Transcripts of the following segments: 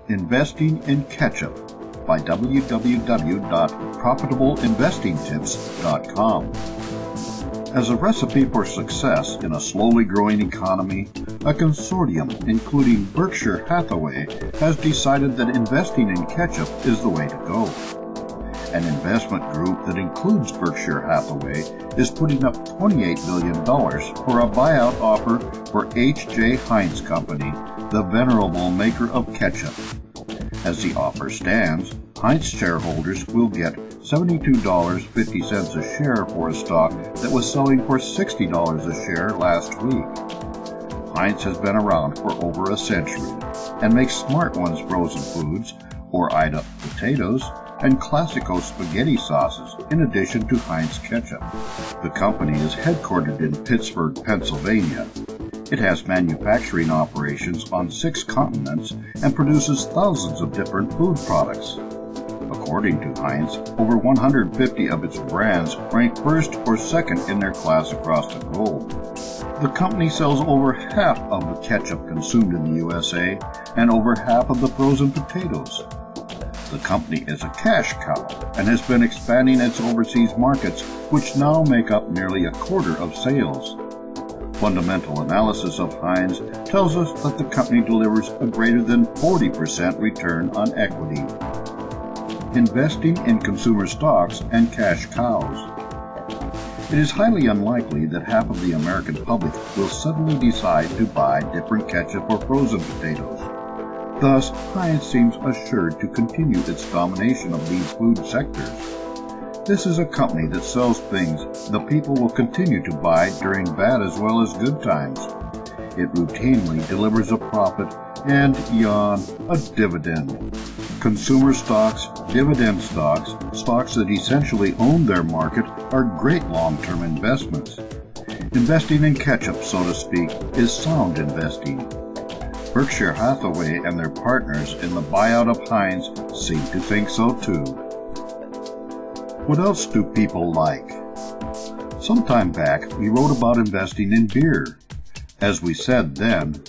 Investing in Ketchup by www.profitableinvestingtips.com. As a recipe for success in a slowly growing economy, a consortium including Berkshire Hathaway has decided that investing in ketchup is the way to go. An investment group that includes Berkshire Hathaway is putting up $28 million for a buyout offer for Heinz Company, the venerable maker of ketchup. As the offer stands, Heinz shareholders will get $72.50 a share for a stock that was selling for $60 a share last week. Heinz has been around for over a century and makes Smart Ones frozen foods, or Ida potatoes, and Classico spaghetti sauces, in addition to Heinz ketchup. The company is headquartered in Pittsburgh, Pennsylvania. It has manufacturing operations on 6 continents and produces thousands of different food products. According to Heinz, over 150 of its brands rank first or second in their class across the globe. The company sells over half of the ketchup consumed in the USA and over half of the frozen potatoes. The company is a cash cow and has been expanding its overseas markets, which now make up nearly a quarter of sales. Fundamental analysis of Heinz tells us that the company delivers a greater than 40% return on equity. Investing in consumer stocks and cash cows. It is highly unlikely that half of the American public will suddenly decide to buy different ketchup or frozen potatoes. Thus, Heinz seems assured to continue its domination of these food sectors. This is a company that sells things the people will continue to buy during bad as well as good times. It routinely delivers a profit and, a dividend. Consumer stocks, dividend stocks, stocks that essentially own their market are great long-term investments. Investing in ketchup, so to speak, is sound investing. Berkshire Hathaway and their partners in the buyout of Heinz seem to think so too. What else do people like? Some time back, we wrote about investing in beer. As we said then,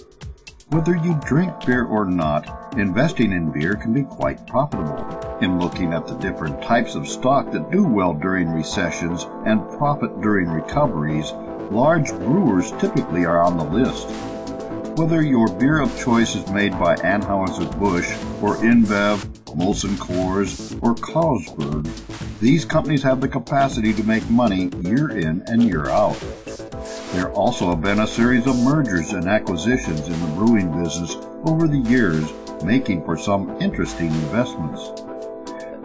whether you drink beer or not, investing in beer can be quite profitable. In looking at the different types of stock that do well during recessions and profit during recoveries, large brewers typically are on the list. Whether your beer of choice is made by Anheuser-Busch or InBev, Molson Coors, or Carlsberg, these companies have the capacity to make money year in and year out. There also have been a series of mergers and acquisitions in the brewing business over the years, making for some interesting investments.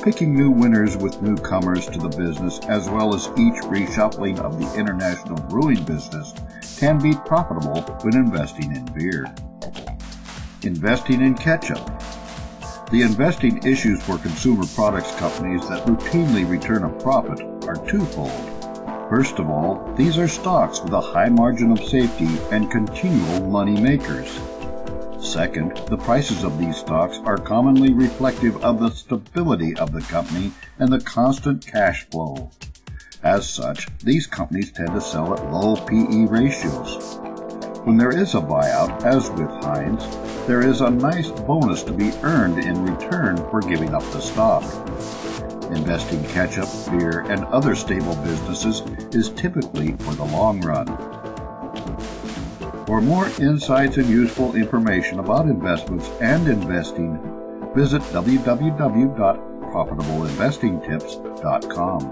Picking new winners with newcomers to the business, as well as each reshuffling of the international brewing business, can be profitable when investing in beer. Investing in ketchup. The investing issues for consumer products companies that routinely return a profit are twofold. First of all, these are stocks with a high margin of safety and continual money makers. Second, the prices of these stocks are commonly reflective of the stability of the company and the constant cash flow. As such, these companies tend to sell at low PE ratios. When there is a buyout, as with Heinz, there is a nice bonus to be earned in return for giving up the stock. Investing ketchup, beer, and other stable businesses is typically for the long run. For more insights and useful information about investments and investing, visit www.profitableinvestingtips.com.